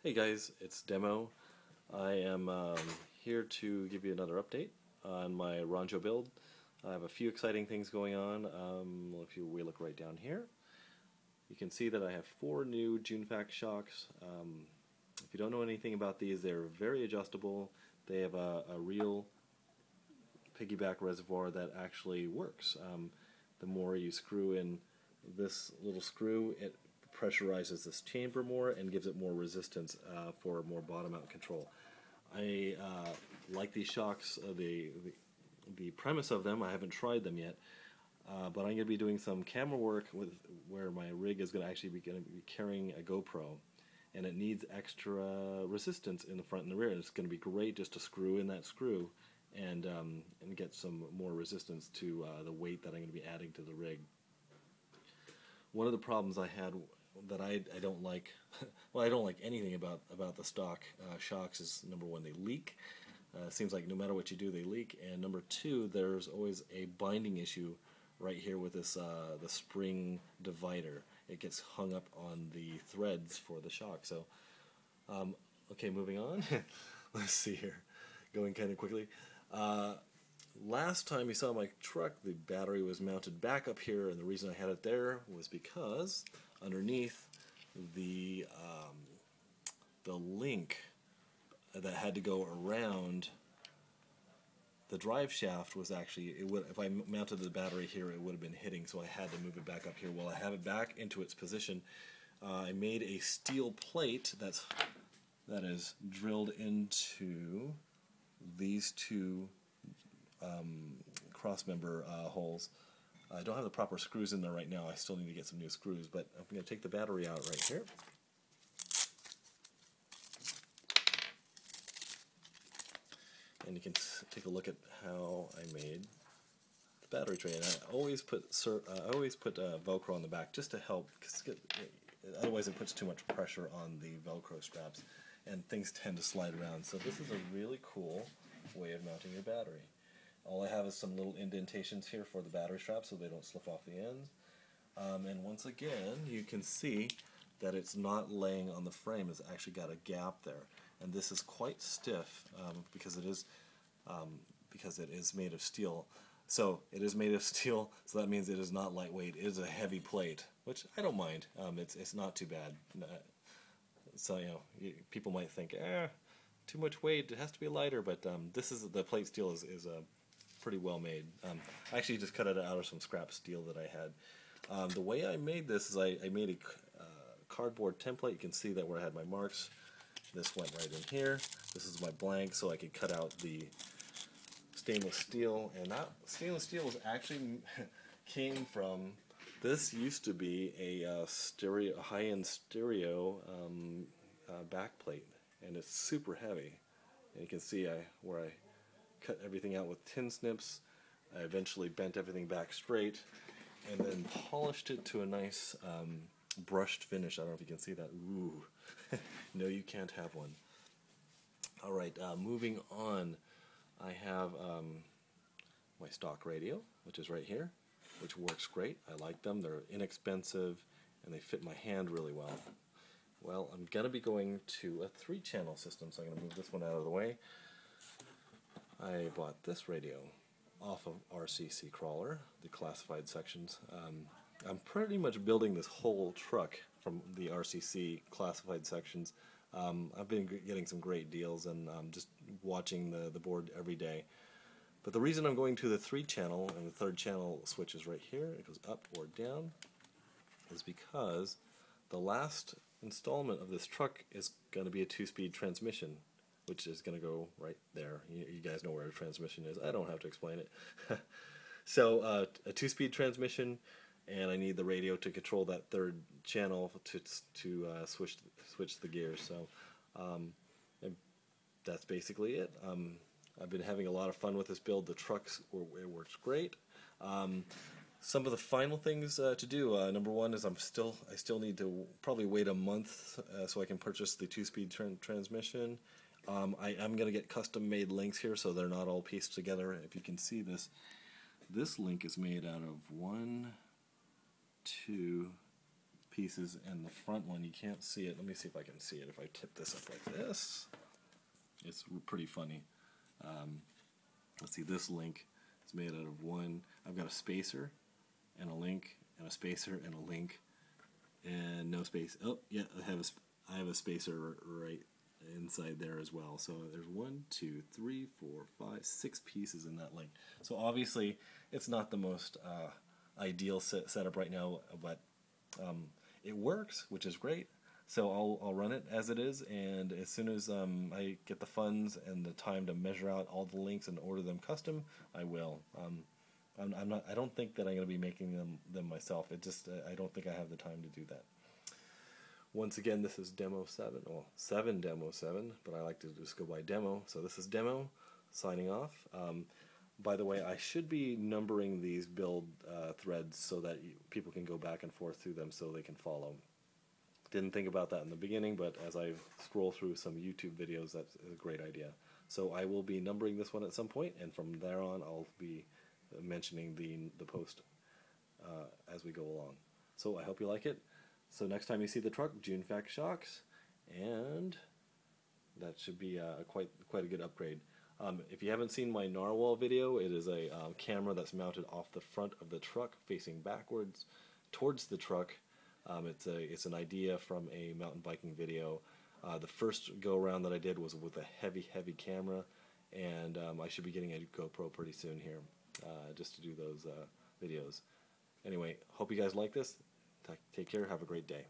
Hey guys, it's Demo. I am here to give you another update on my Wroncho build. I have a few exciting things going on. If we look right down here, you can see that I have 4 new Junfac shocks. If you don't know anything about these, they're very adjustable. They have a real piggyback reservoir that actually works. The more you screw in this little screw, it pressurizes this chamber more and gives it more resistance for more bottom-out control. I like these shocks. The premise of them, I haven't tried them yet, but I'm going to be doing some camera work with where my rig is going to actually be carrying a GoPro, and it needs extra resistance in the front and the rear. And it's going to be great just to screw in that screw and get some more resistance to the weight that I'm going to be adding to the rig. One of the problems I had that I don't like, well, I don't like anything about the stock shocks is, number one, they leak. It seems like no matter what you do, they leak. And number two, there's always a binding issue right here with this the spring divider. It gets hung up on the threads for the shock. So, okay, moving on. Let's see here, going kind of quickly. Last time you saw my truck, the battery was mounted back up here, and the reason I had it there was because underneath the link that had to go around the drive shaft was actually, if I mounted the battery here, it would have been hitting, so I had to move it back up here. Well, I have it back into its position. I made a steel plate that is drilled into these two cross member holes. I don't have the proper screws in there right now. I still need to get some new screws, but I'm going to take the battery out right here. And you can take a look at how I made the battery tray. And I always put Velcro on the back just to help, because otherwise it puts too much pressure on the Velcro straps, and things tend to slide around. So this is a really cool way of mounting your battery. All I have is some little indentations here for the battery straps so they don't slip off the ends. And once again, you can see that it's not laying on the frame. It's actually got a gap there. And this is quite stiff because it is made of steel. So it is made of steel, so that means it is not lightweight. It is a heavy plate, which I don't mind. It's not too bad. So, you know, people might think, too much weight, it has to be lighter, but the plate steel is pretty well made. I actually just cut it out of some scrap steel that I had. The way I made this is I made a cardboard template. You can see that where I had my marks. This went right in here. This is my blank, so I could cut out the stainless steel. And that stainless steel was actually came from, this used to be a high-end stereo backplate, and it's super heavy. And you can see where I cut everything out with tin snips. I eventually bent everything back straight and then polished it to a nice brushed finish. I don't know if you can see that. Ooh. No, you can't have one. Alright, moving on. I have my stock radio, which is right here, which works great. I like them. They're inexpensive and they fit my hand really well. Well, I'm going to be going to a 3-channel system, so I'm going to move this one out of the way. I bought this radio off of RCC Crawler, the classified sections. I'm pretty much building this whole truck from the RCC classified sections. I've been getting some great deals, and I'm just watching the board every day. But the reason I'm going to the 3-channel, and the 3rd channel switch is right here, it goes up or down, is because the last installment of this truck is going to be a 2-speed transmission, which is going to go right there. You guys know where a transmission is. I don't have to explain it. So a 2-speed transmission, and I need the radio to control that 3rd channel to switch the gears. So and that's basically it. I've been having a lot of fun with this build. The trucks, it works great. Some of the final things to do. Number one is I still need to probably wait a month so I can purchase the 2-speed transmission. I'm going to get custom-made links here so they're not all pieced together. If you can see this link is made out of 1, 2 pieces, and the front one, you can't see it. Let me see if I can see it. If I tip this up like this, it's pretty funny. Let's see, this link is made out of one. I've got a spacer and a link and a spacer and a link and no space. Oh, yeah, I have a spacer right inside there as well. So there's 1, 2, 3, 4, 5, 6 pieces in that link. So obviously it's not the most ideal setup right now, but it works, which is great. So I'll run it as it is, and as soon as I get the funds and the time to measure out all the links and order them custom, I will. I don't think that I'm going to be making them myself. I don't think I have the time to do that. Once again, this is Demo 7, well, 7 Demo 7, but I like to just go by Demo. So this is Demo, signing off. By the way, I should be numbering these build threads so that people can go back and forth through them so they can follow. Didn't think about that in the beginning, but as I scroll through some YouTube videos, that's a great idea. So I will be numbering this one at some point, and from there on I'll be mentioning the post as we go along. So I hope you like it. So next time you see the truck, Junfac shocks, and that should be quite a good upgrade. If you haven't seen my narwhal video, it is a camera that's mounted off the front of the truck, facing backwards towards the truck. It's an idea from a mountain biking video. The first go around that I did was with a heavy camera, and I should be getting a GoPro pretty soon here, just to do those videos. Anyway, hope you guys like this. Take care. Have a great day.